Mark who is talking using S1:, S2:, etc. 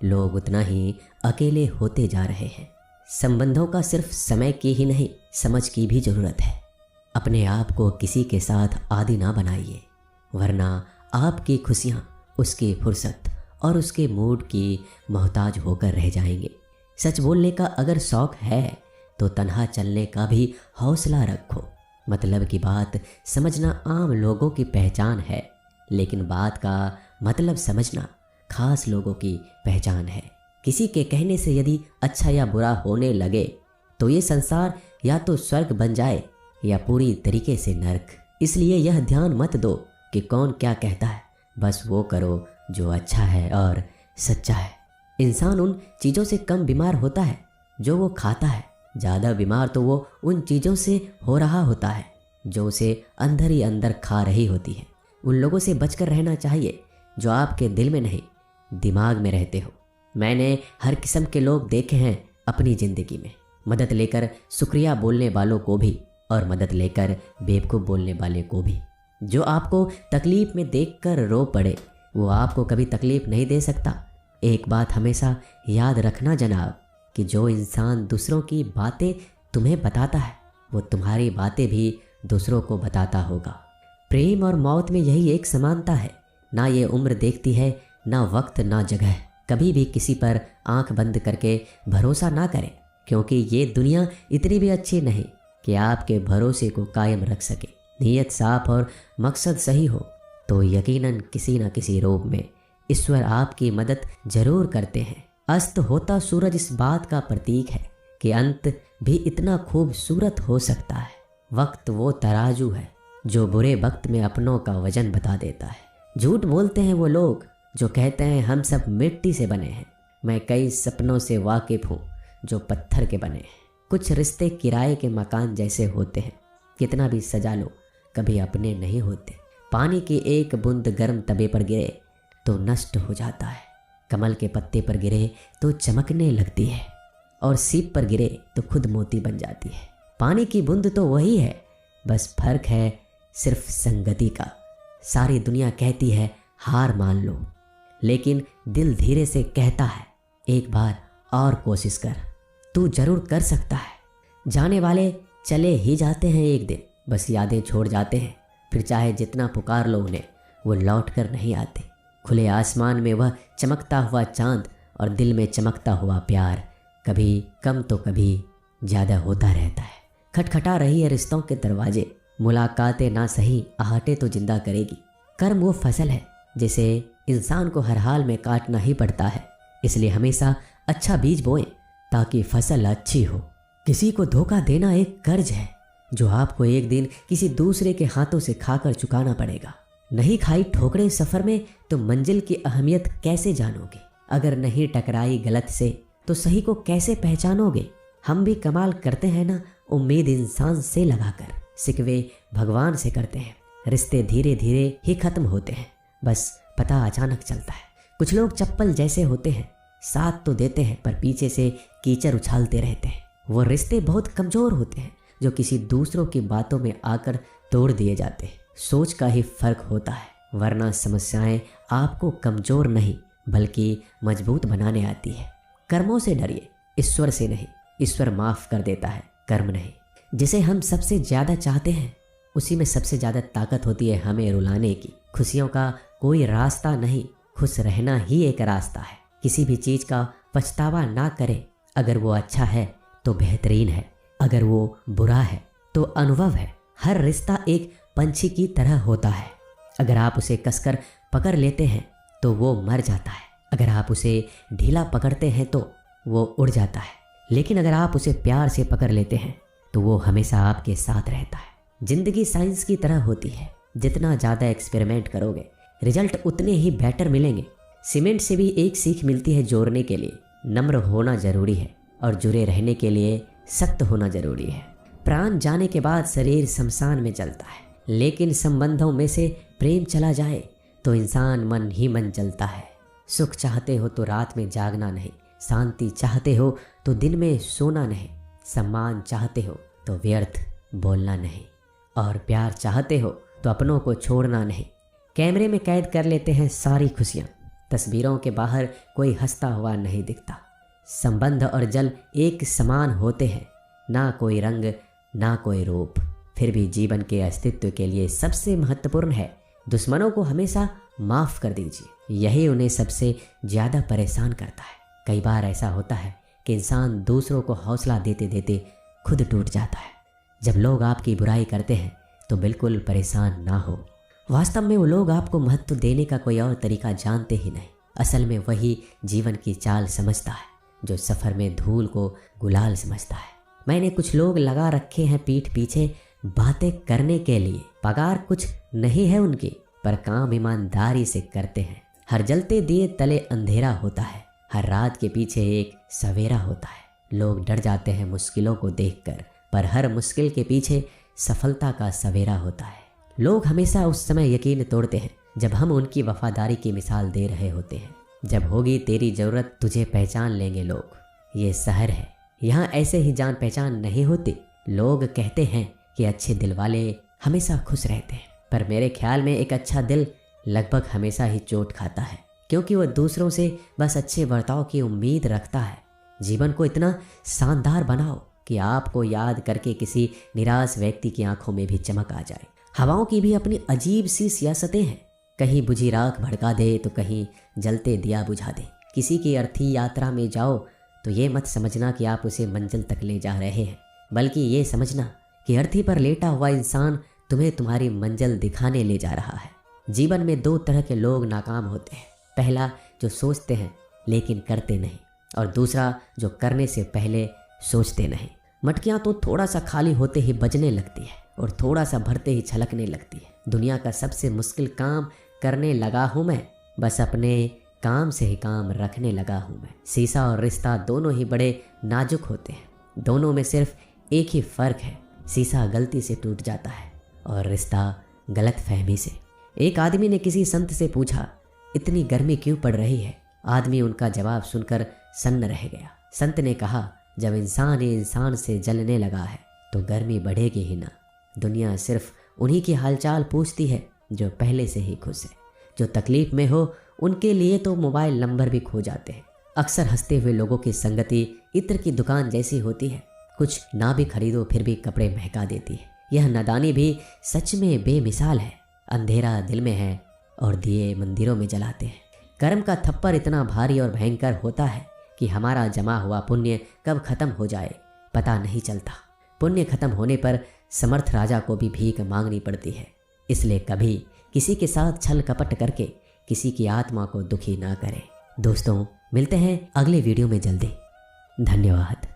S1: लोग उतना ही अकेले होते जा रहे हैं। संबंधों का सिर्फ समय की ही नहीं, समझ की भी ज़रूरत है। अपने आप को किसी के साथ आदी ना बनाइए, वरना आपकी खुशियाँ उसकी फुर्सत और उसके मूड की मोहताज होकर रह जाएंगे। सच बोलने का अगर शौक़ है तो तन्हा चलने का भी हौसला रखो। मतलब की बात समझना आम लोगों की पहचान है, लेकिन बात का मतलब समझना खास लोगों की पहचान है। किसी के कहने से यदि अच्छा या बुरा होने लगे तो ये संसार या तो स्वर्ग बन जाए या पूरी तरीके से नर्क। इसलिए यह ध्यान मत दो कि कौन क्या कहता है, बस वो करो जो अच्छा है और सच्चा है। इंसान उन चीज़ों से कम बीमार होता है जो वो खाता है, ज़्यादा बीमार तो वो उन चीज़ों से हो रहा होता है जो उसे अंदर ही अंदर खा रही होती है। उन लोगों से बचकर रहना चाहिए जो आपके दिल में नहीं, दिमाग में रहते हो। मैंने हर किस्म के लोग देखे हैं अपनी ज़िंदगी में, मदद लेकर शुक्रिया बोलने वालों को भी और मदद लेकर बेवकूफ़ बोलने वाले को भी। जो आपको तकलीफ़ में देखकर रो पड़े वो आपको कभी तकलीफ़ नहीं दे सकता। एक बात हमेशा याद रखना जनाब, कि जो इंसान दूसरों की बातें तुम्हें बताता है वो तुम्हारी बातें भी दूसरों को बताता होगा। प्रेम और मौत में यही एक समानता है, ना ये उम्र देखती है, ना वक्त, ना जगह। कभी भी किसी पर आंख बंद करके भरोसा ना करें, क्योंकि ये दुनिया इतनी भी अच्छी नहीं कि आपके भरोसे को कायम रख सके। नीयत साफ और मकसद सही हो तो यकीनन किसी न किसी रूप में ईश्वर आपकी मदद जरूर करते हैं। अस्त होता सूरज इस बात का प्रतीक है कि अंत भी इतना खूबसूरत हो सकता है। वक्त वो तराजू है जो बुरे वक्त में अपनों का वजन बता देता है। झूठ बोलते हैं वो लोग जो कहते हैं हम सब मिट्टी से बने हैं। मैं कई सपनों से वाकिफ हूँ जो पत्थर के बने हैं। कुछ रिश्ते किराए के मकान जैसे होते हैं, कितना भी सजा लो कभी अपने नहीं होते। पानी की एक बूंद गर्म तवे पर गिरे तो नष्ट हो जाता है, कमल के पत्ते पर गिरे तो चमकने लगती है, और सीप पर गिरे तो खुद मोती बन जाती है। पानी की बूंद तो वही है, बस फर्क है सिर्फ संगति का। सारी दुनिया कहती है हार मान लो, लेकिन दिल धीरे से कहता है एक बार और कोशिश कर, तू जरूर कर सकता है। जाने वाले चले ही जाते हैं एक दिन, बस यादें छोड़ जाते हैं। फिर चाहे जितना पुकार लो उन्हें, वो लौट कर नहीं आते। खुले आसमान में वह चमकता हुआ चांद और दिल में चमकता हुआ प्यार कभी कम तो कभी ज़्यादा होता रहता है। खटखटा रही है रिश्तों के दरवाजे, मुलाकातें ना सही आहटे तो जिंदा करेगी। कर्म वो फसल है जिसे इंसान को हर हाल में काटना ही पड़ता है, इसलिए हमेशा अच्छा बीज बोएं ताकि फसल अच्छी हो। किसी को धोखा देना एक कर्ज है जो आपको एक दिन किसी दूसरे के हाथों से खाकर चुकाना पड़ेगा। नहीं खाई ठोकरें सफ़र में तो मंजिल की अहमियत कैसे जानोगे? अगर नहीं टकराई गलत से तो सही को कैसे पहचानोगे? हम भी कमाल करते हैं ना, उम्मीद इंसान से लगाकर सिकवे भगवान से करते हैं। रिश्ते धीरे धीरे ही खत्म होते हैं, बस पता अचानक चलता है। कुछ लोग चप्पल जैसे होते हैं, साथ तो देते हैं पर पीछे से कीचड़ उछालते रहते हैं। वो रिश्ते बहुत कमज़ोर होते हैं जो किसी दूसरों की बातों में आकर तोड़ दिए जाते हैं। सोच का ही फर्क होता है, वरना समस्याएं आपको कमज़ोर नहीं बल्कि मजबूत बनाने आती है। कर्मों से डरिए, ईश्वर से नहीं। ईश्वर माफ़ कर देता है, कर्म नहीं। जिसे हम सबसे ज़्यादा चाहते हैं उसी में सबसे ज़्यादा ताकत होती है हमें रुलाने की। खुशियों का कोई रास्ता नहीं, खुश रहना ही एक रास्ता है। किसी भी चीज़ का पछतावा ना करें। अगर वो अच्छा है तो बेहतरीन है, अगर वो बुरा है तो अनुभव है। हर रिश्ता एक पंछी की तरह होता है, अगर आप उसे कसकर पकड़ लेते हैं तो वो मर जाता है, अगर आप उसे ढीला पकड़ते हैं तो वो उड़ जाता है, लेकिन अगर आप उसे प्यार से पकड़ लेते हैं तो वो हमेशा आपके साथ रहता है। जिंदगी साइंस की तरह होती है, जितना ज़्यादा एक्सपेरिमेंट करोगे रिजल्ट उतने ही बेटर मिलेंगे। सीमेंट से भी एक सीख मिलती है जोड़ने के लिए नम्र होना जरूरी है, और जुड़े रहने के लिए सख्त होना जरूरी है। प्राण जाने के बाद शरीर शमशान में जलता है, लेकिन संबंधों में से प्रेम चला जाए तो इंसान मन ही मन जलता है। सुख चाहते हो तो रात में जागना नहीं, शांति चाहते हो तो दिन में सोना नहीं, सम्मान चाहते हो तो व्यर्थ बोलना नहीं, और प्यार चाहते हो तो अपनों को छोड़ना नहीं। कैमरे में कैद कर लेते हैं सारी खुशियाँ, तस्वीरों के बाहर कोई हंसता हुआ नहीं दिखता। संबंध और जल एक समान होते हैं, ना कोई रंग ना कोई रूप, फिर भी जीवन के अस्तित्व के लिए सबसे महत्वपूर्ण है। दुश्मनों को हमेशा माफ कर दीजिए, यही उन्हें सबसे ज़्यादा परेशान करता है। कई बार ऐसा होता है कि इंसान दूसरों को हौसला देते देते खुद टूट जाता है। जब लोग आपकी बुराई करते हैं तो बिल्कुल परेशान ना हो। वास्तव में वो लोग आपको महत्व देने का कोई और तरीका जानते ही नहीं। असल में वही जीवन की चाल समझता है जो सफ़र में धूल को गुलाल समझता है। मैंने कुछ लोग लगा रखे हैं पीठ पीछे बातें करने के लिए। पगार कुछ नहीं है उनकी, पर काम ईमानदारी से करते हैं। हर जलते दिए तले अंधेरा होता है, हर रात के पीछे एक सवेरा होता है। लोग डर जाते हैं मुश्किलों को देखकर, पर हर मुश्किल के पीछे सफलता का सवेरा होता है। लोग हमेशा उस समय यकीन तोड़ते हैं जब हम उनकी वफादारी की मिसाल दे रहे होते हैं। जब होगी तेरी ज़रूरत तुझे पहचान लेंगे लोग। ये शहर है, यहाँ ऐसे ही जान पहचान नहीं होती। लोग कहते हैं कि अच्छे दिल वाले हमेशा खुश रहते हैं, पर मेरे ख्याल में एक अच्छा दिल लगभग हमेशा ही चोट खाता है, क्योंकि वह दूसरों से बस अच्छे बर्ताव की उम्मीद रखता है। जीवन को इतना शानदार बनाओ कि आपको याद करके किसी निराश व्यक्ति की आंखों में भी चमक आ जाए। हवाओं की भी अपनी अजीब सी सियासतें हैं, कहीं बुझी राख भड़का दे तो कहीं जलते दिया बुझा दे। किसी की अर्थी यात्रा में जाओ तो ये मत समझना कि आप उसे मंजिल तक ले जा रहे हैं, बल्कि ये समझना कि अर्थी पर लेटा हुआ इंसान तुम्हें तुम्हारी मंजिल दिखाने ले जा रहा है। जीवन में दो तरह के लोग नाकाम होते हैं। पहला जो सोचते हैं लेकिन करते नहीं, और दूसरा जो करने से पहले सोचते नहीं। मटकियाँ तो थोड़ा सा खाली होते ही बजने लगती है और थोड़ा सा भरते ही छलकने लगती है। दुनिया का सबसे मुश्किल काम करने लगा हूँ मैं, बस अपने काम से ही काम रखने लगा हूँ मैं। शीशा और रिश्ता दोनों ही बड़े नाजुक होते हैं। दोनों में सिर्फ एक ही फ़र्क है, शीशा गलती से टूट जाता है और रिश्ता गलत फहमी से। एक आदमी ने किसी संत से पूछा, इतनी गर्मी क्यों पड़ रही है? आदमी उनका जवाब सुनकर सन्न रह गया। संत ने कहा, जब इंसान ही इंसान से जलने लगा है तो गर्मी बढ़ेगी ही ना। दुनिया सिर्फ उन्हीं की हालचाल पूछती है जो पहले से ही खुश है। जो तकलीफ में हो उनके लिए तो मोबाइल नंबर भी खो जाते हैं। अक्सर हंसते हुए लोगों की संगति इत्र की दुकान जैसी होती है, कुछ ना भी खरीदो फिर भी कपड़े महका देती है। यह नादानी भी सच में बेमिसाल है। अंधेरा दिल में है और दिए मंदिरों में जलाते हैं। कर्म का थप्पड़ इतना भारी और भयंकर होता है कि हमारा जमा हुआ पुण्य कब खत्म हो जाए पता नहीं चलता। पुण्य खत्म होने पर समर्थ राजा को भी भीख मांगनी पड़ती है। इसलिए कभी किसी के साथ छल कपट करके किसी की आत्मा को दुखी ना करें। दोस्तों, मिलते हैं अगले वीडियो में जल्दी। धन्यवाद।